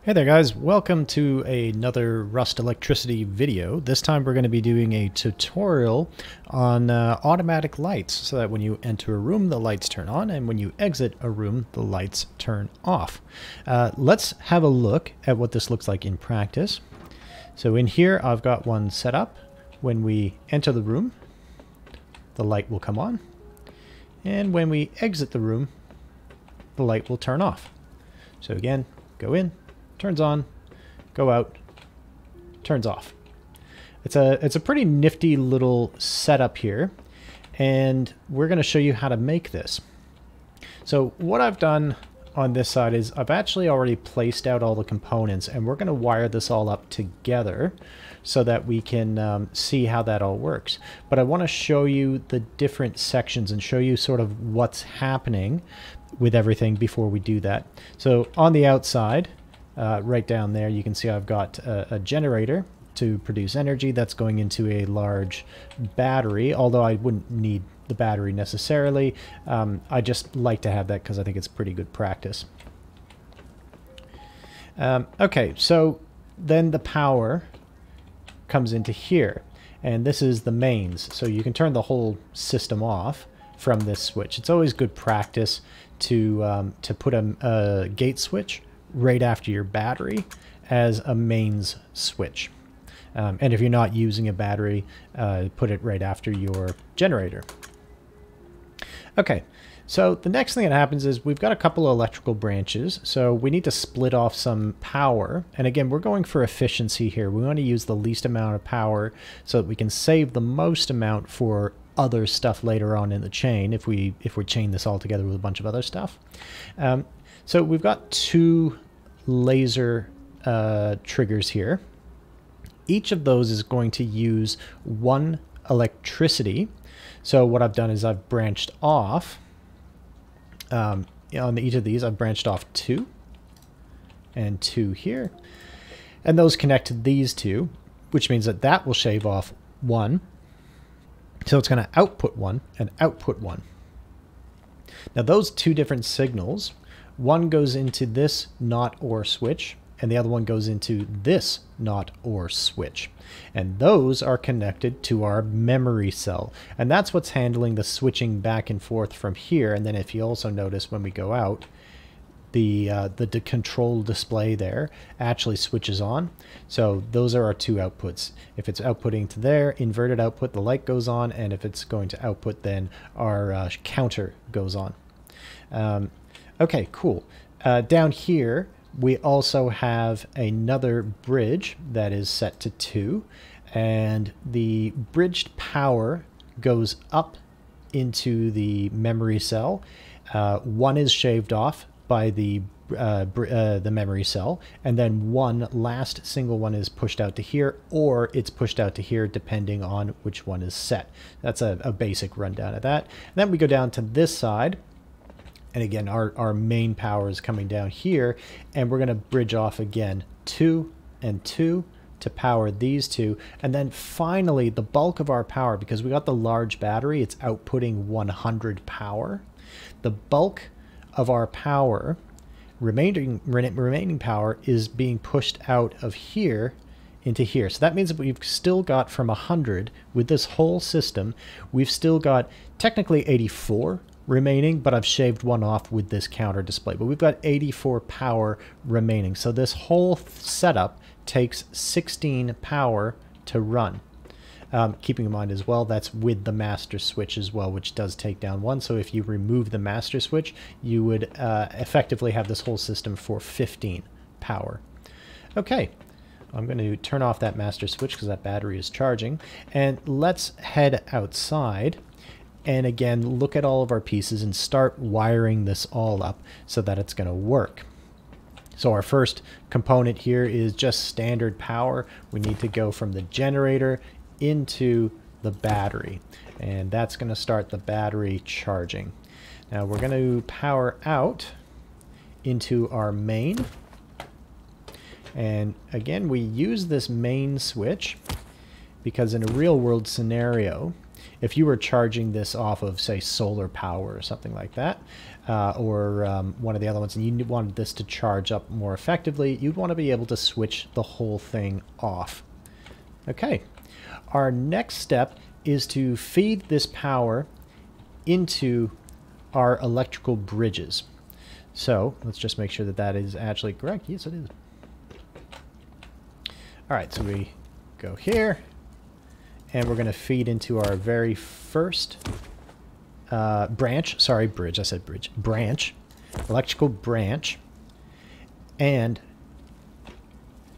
Hey there guys, welcome to another Rust Electricity video. This time we're going to be doing a tutorial on automatic lights, so that when you enter a room the lights turn on, and when you exit a room the lights turn off. Let's have a look at what this looks like in practice. So in here I've got one set up. When we enter the room the light will come on, and when we exit the room the light will turn off. So again, go in, turns on, go out, turns off. It's a pretty nifty little setup here, and we're going to show you how to make this. So what I've done on this side is I've actually already placed out all the components, and we're going to wire this all up together so that we can see how that all works. But I want to show you the different sections and show you sort of what's happening with everything before we do that. So on the outside, right down there, you can see I've got a generator to produce energy that's going into a large battery, although I wouldn't need the battery necessarily. I just like to have that because I think it's pretty good practice. Okay, so then the power comes into here, and this is the mains, so you can turn the whole system off from this switch. It's always good practice to put a gate switch right after your battery as a mains switch. And if you're not using a battery, put it right after your generator. Okay, so the next thing that happens is we've got a couple of electrical branches, so we need to split off some power. And again, we're going for efficiency here. We want to use the least amount of power so that we can save the most amount for other stuff later on in the chain if we chain this all together with a bunch of other stuff. So we've got two laser triggers here. Each of those is going to use one electricity. So what I've done is I've branched off, on each of these I've branched off 2 and 2 here. And those connect to these two, which means that that will shave off 1. So it's going to output 1 and output 1. Now those two different signals, one goes into this NOT OR switch, and the other one goes into this NOT OR switch. And those are connected to our memory cell. And that's what's handling the switching back and forth from here. And then if you also notice when we go out, the control display there actually switches on. So those are our two outputs. If it's outputting to there, inverted output, the light goes on. And if it's going to output, then our counter goes on. Okay, cool. Down here, we also have another bridge that is set to 2, and the bridged power goes up into the memory cell. 1 is shaved off by the memory cell, and then one last single one is pushed out to here, or it's pushed out to here depending on which one is set. That's a basic rundown of that. And then we go down to this side. And again, our main power is coming down here, and we're going to bridge off again 2 and 2 to power these two. And then finally, the bulk of our power, because we got the large battery, it's outputting 100 power. The bulk of our power, remaining power, is being pushed out of here into here. So that means that we've still got from 100 with this whole system, we've still got technically 84 remaining, but I've shaved 1 off with this counter display. But we've got 84 power remaining. So this whole setup takes 16 power to run. Keeping in mind as well, that's with the master switch as well, which does take down 1. So if you remove the master switch, you would effectively have this whole system for 15 power. Okay, I'm going to turn off that master switch because that battery is charging. And let's head outside. And again, look at all of our pieces and start wiring this all up so that it's going to work. So our first component here is just standard power. We need to go from the generator into the battery. And that's going to start the battery charging. Now we're going to power out into our main. And again, we use this main switch because in a real world scenario, If you were charging this off of, say, solar power or something like that, or one of the other ones, and you wanted this to charge up more effectively, you'd want to be able to switch the whole thing off. Okay, our next step is to feed this power into our electrical bridges. So let's just make sure that that is actually correct. Yes, it is. All right, so we go here, and we're going to feed into our very first branch. Sorry, bridge. I said bridge. Branch. Electrical branch. And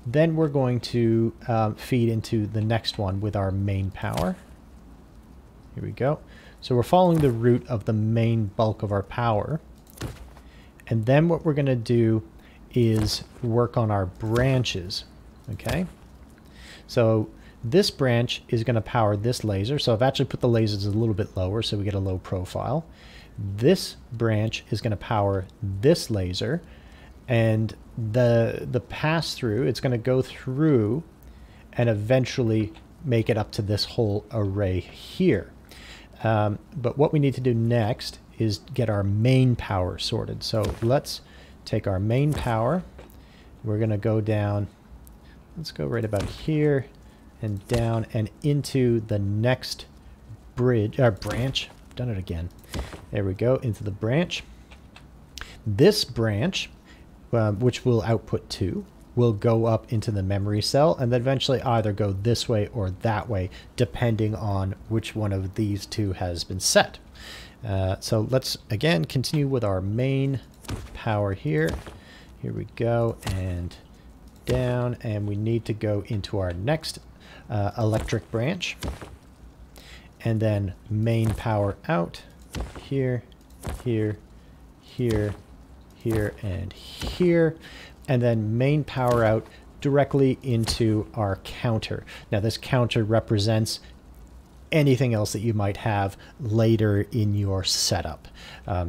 then we're going to feed into the next one with our main power. Here we go. So we're following the route of the main bulk of our power. And then what we're going to do is work on our branches. Okay? So this branch is going to power this laser. So I've actually put the lasers a little bit lower so we get a low profile. This branch is going to power this laser. And the pass-through, it's going to go through and eventually make it up to this whole array here. But what we need to do next is get our main power sorted. So let's take our main power. We're going to go down. Let's go right about here and down and into the next branch. I've done it again. There we go, into the branch. This branch, which will output 2, will go up into the memory cell and then eventually either go this way or that way, depending on which one of these two has been set. So let's again continue with our main power here. Here we go, and down, and we need to go into our next electric branch, and then main power out here, here, here, here, and here, and then main power out directly into our counter. Now this counter represents anything else that you might have later in your setup,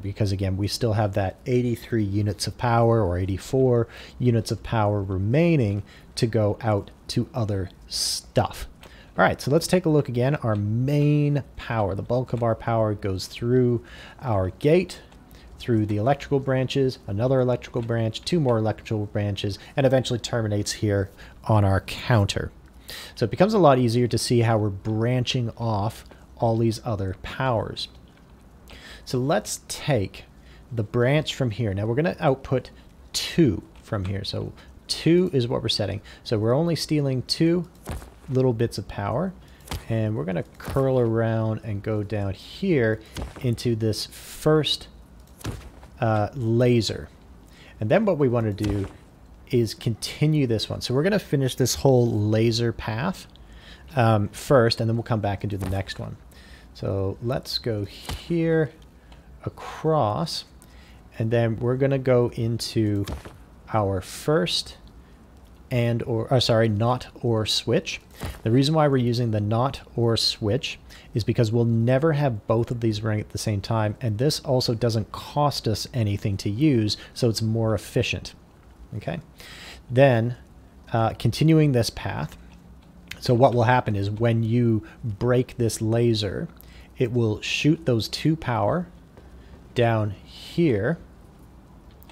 because again, we still have that 83 units of power or 84 units of power remaining to go out to other stuff. All right, so let's take a look again. Our main power, the bulk of our power, goes through our gate, through the electrical branches, another electrical branch, 2 more electrical branches, and eventually terminates here on our counter. So it becomes a lot easier to see how we're branching off all these other powers. So let's take the branch from here. Now we're going to output 2 from here. So 2 is what we're setting. So we're only stealing 2 little bits of power. And we're going to curl around and go down here into this first laser. And then what we want to do is continue this one. So we're going to finish this whole laser path first, and then we'll come back and do the next one. So let's go here across, and then we're going to go into our first not or switch. The reason why we're using the not or switch is because we'll never have both of these running at the same time, and this also doesn't cost us anything to use, so it's more efficient. Okay, then continuing this path. So what will happen is when you break this laser, it will shoot those 2 power down here.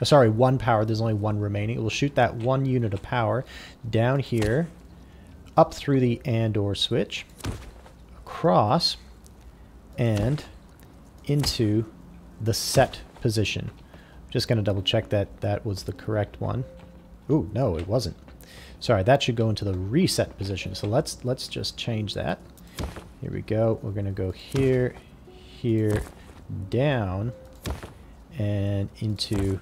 Oh, sorry, 1 power. There's only 1 remaining. It will shoot that 1 unit of power down here, up through the and/or switch, across, and into the set position. Just going to double check that that was the correct one. Ooh, no, it wasn't. Sorry, that should go into the reset position. So let's just change that. Here we go. We're going to go here, here, down, and into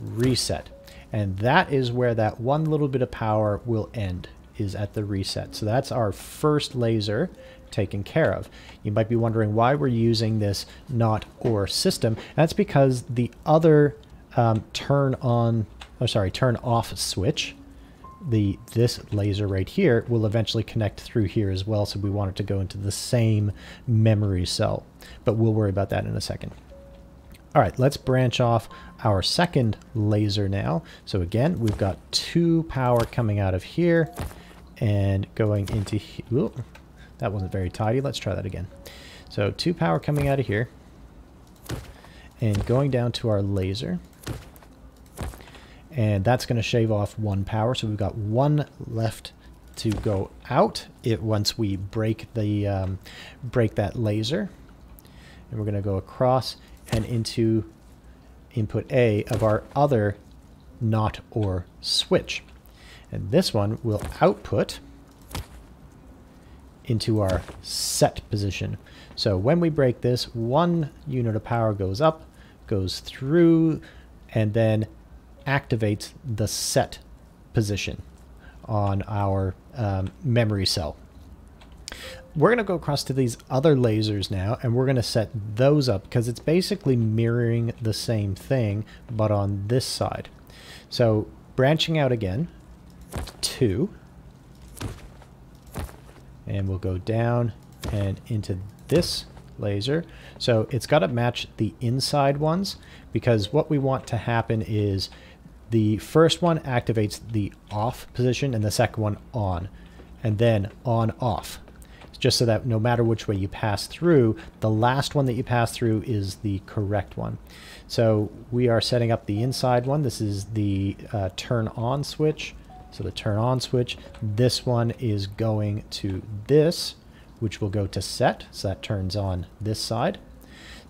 reset. And that is where that 1 little bit of power will end, is at the reset. So that's our first laser taken care of. You might be wondering why we're using this not or system. That's because the other turn off switch, this laser right here, will eventually connect through here as well. So we want it to go into the same memory cell, but we'll worry about that in a second. All right, let's branch off our second laser now. So again, we've got 2 power coming out of here and going into here. that wasn't very tidy. Let's try that again. So 2 power coming out of here and going down to our laser. And that's going to shave off 1 power. So we've got 1 left to go out once we break the break that laser. And we're going to go across and into input A of our other NOT OR switch. And this one will output into our set position. So when we break this, 1 unit of power goes up, goes through, and then activates the set position on our memory cell. We're going to go across to these other lasers now, and we're going to set those up because it's basically mirroring the same thing, but on this side. So branching out again, 2, and we'll go down and into this laser. So it's got to match the inside ones, because what we want to happen is the first one activates the off position and the second one on, and then on off. Just so that no matter which way you pass through, the last one that you pass through is the correct one. So we are setting up the inside one. This is the turn on switch. So the turn on switch, this one is going to this, which will go to set. So that turns on this side.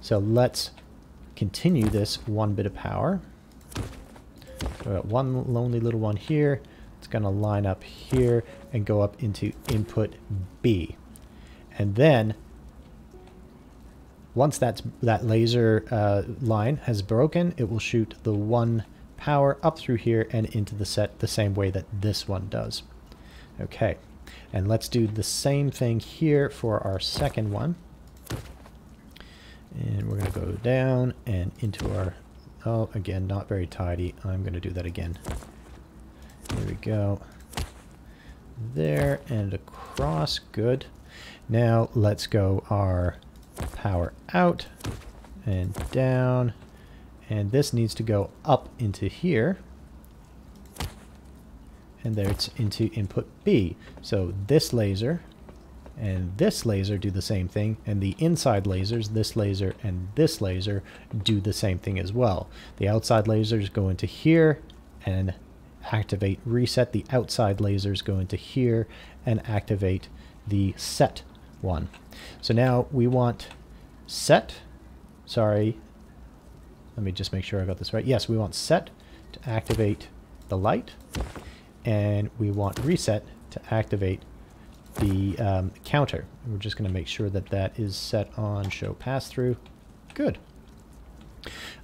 So let's continue this 1 bit of power. So we've got 1 lonely little one here. It's going to line up here and go up into input B. And then once that laser line has broken, it will shoot the 1 power up through here and into the set the same way that this one does. Okay, and let's do the same thing here for our second one. And we're going to go down and into our, oh, again, not very tidy. I'm going to do that again. There we go. There and across. Good. Now let's go our power out and down, and this needs to go up into here, and there it's into input B. So this laser and this laser do the same thing, and the inside lasers, this laser and this laser, do the same thing as well. The outside lasers go into here and activate reset. The outside lasers go into here and activate the set one. So now we want set, sorry, let me just make sure I got this right. Yes, we want set to activate the light, and we want reset to activate the counter. We're just going to make sure that that is set on show pass-through. Good.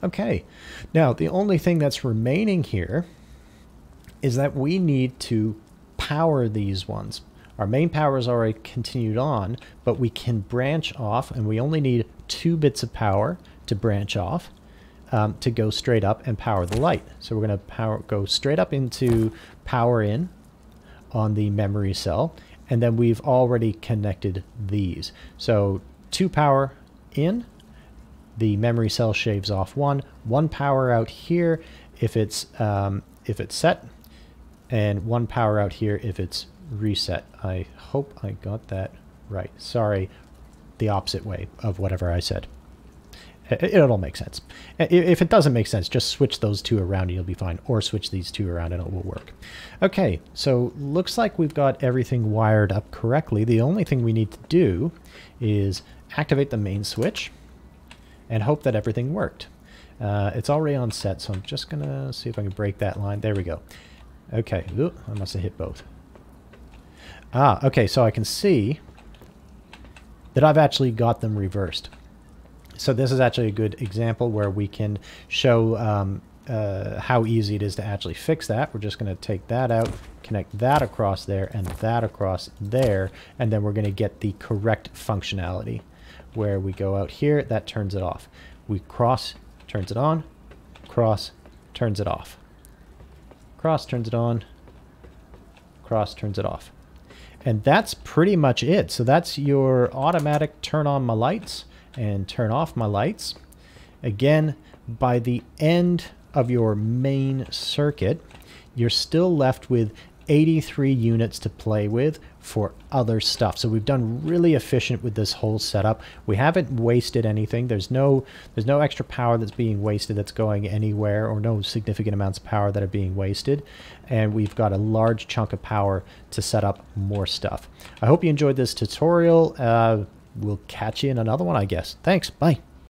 Okay, now the only thing that's remaining here is that we need to power these ones. Our main power is already continued on, but we can branch off, and we only need 2 bits of power to branch off to go straight up and power the light. So we're going to go straight up into power in on the memory cell, and then we've already connected these. So 2 power in, the memory cell shaves off 1 power out here if it's set, and 1 power out here if it's reset. I hope I got that right. Sorry, the opposite way of whatever I said. It'll make sense. If it doesn't make sense, just switch those 2 around and you'll be fine, or switch these 2 around and it will work. Okay, so looks like we've got everything wired up correctly. The only thing we need to do is activate the main switch and hope that everything worked. It's already on set, so I'm just gonna see if I can break that line. There we go. Okay, ooh, I must have hit both. Ah, okay, so I can see that I've actually got them reversed. So this is actually a good example where we can show how easy it is to actually fix that. We're just going to take that out, connect that across there, and that across there, and then we're going to get the correct functionality. Where we go out here, that turns it off. We cross, turns it on, cross, turns it off. Cross, turns it on, cross, turns it off. And that's pretty much it. So that's your automatic turn on my lights and turn off my lights. Again, by the end of your main circuit, you're still left with 83 units to play with for other stuff. So we've done really efficient with this whole setup. We haven't wasted anything. There's no extra power that's being wasted that's going anywhere, or no significant amounts of power that are being wasted. And we've got a large chunk of power to set up more stuff. I hope you enjoyed this tutorial. We'll catch you in another one, I guess. Thanks. Bye.